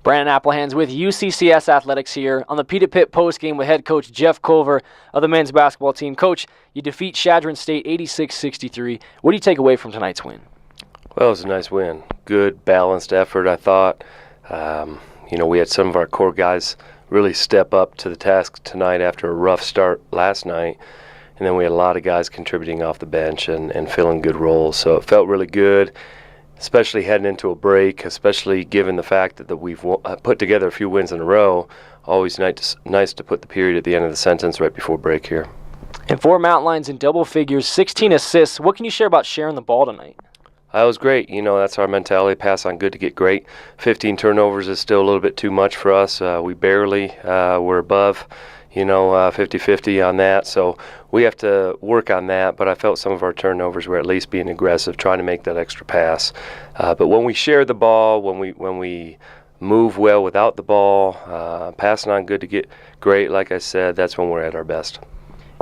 Brandon Applehans with UCCS Athletics here on the Peter Pitt postgame with head coach Jeff Culver of the men's basketball team. Coach, you defeat Chadron State 86-63. What do you take away from tonight's win? Well, it was a nice win. Good, balanced effort, I thought. We had some of our core guys really step up to the task tonight after a rough start last night. And then we had a lot of guys contributing off the bench and filling good roles. So it felt really good, especially heading into a break, especially given the fact that we've put together a few wins in a row. Always nice to put the period at the end of the sentence right before break here. And 4 mountain lions in double figures, 16 assists. What can you share about sharing the ball tonight? That was great. That's our mentality, pass on good to get great. 15 turnovers is still a little bit too much for us. We barely were above 50-50 on that, so we have to work on that. But I felt some of our turnovers were at least being aggressive, trying to make that extra pass. But when we share the ball, when we move well without the ball, passing on good to get great, like I said, that's when we're at our best.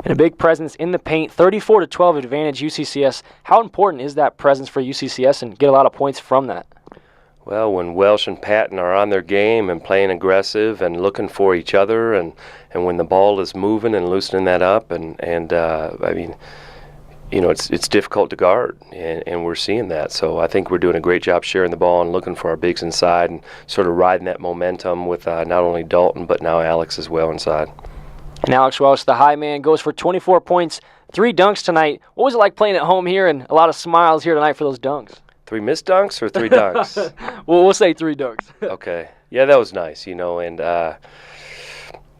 And a big presence in the paint, 34-12 advantage UCCS. How important is that presence for UCCS and get a lot of points from that? Well, when Welsh and Patton are on their game and playing aggressive and looking for each other, and when the ball is moving and loosening that up, it's difficult to guard, and we're seeing that. So I think we're doing a great job sharing the ball and looking for our bigs inside and sort of riding that momentum with not only Dalton but now Alex as well inside. And Alex Welsh, the high man, goes for 24 points, 3 dunks tonight. What was it like playing at home here, and a lot of smiles here tonight for those dunks? 3 missed dunks or 3 dunks? Well, we'll say 3 dunks. Okay. Yeah, that was nice, and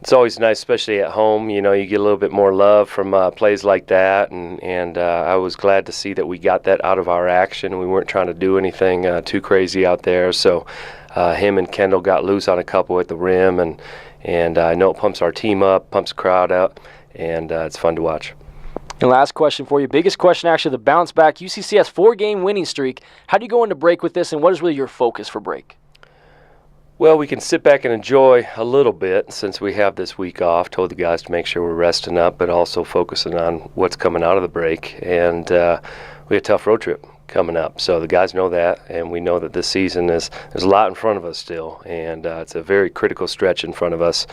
it's always nice, especially at home. You get a little bit more love from plays like that, and I was glad to see that we got that out of our action. We weren't trying to do anything too crazy out there, so him and Kendall got loose on a couple at the rim, and I know it pumps our team up, pumps the crowd up, and it's fun to watch. And last question for you. Biggest question, actually, the bounce back. UCCS 4-game winning streak. How do you go into break with this, and what is really your focus for break? Well, we can sit back and enjoy a little bit since we have this week off. Told the guys to make sure we're resting up, but also focusing on what's coming out of the break. And we have a tough road trip coming up. So the guys know that, and we know that this season there's a lot in front of us still, and it's a very critical stretch in front of us.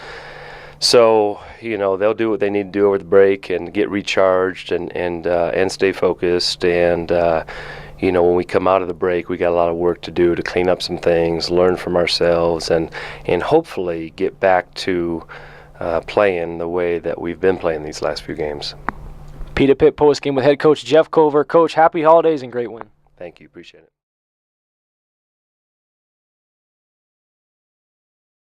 So, they'll do what they need to do over the break and get recharged and stay focused. And, when we come out of the break, we got a lot of work to do to clean up some things, learn from ourselves, and hopefully get back to playing the way that we've been playing these last few games. Peter Pitt postgame with head coach Jeff Culver. Coach, happy holidays and great win. Thank you. Appreciate it.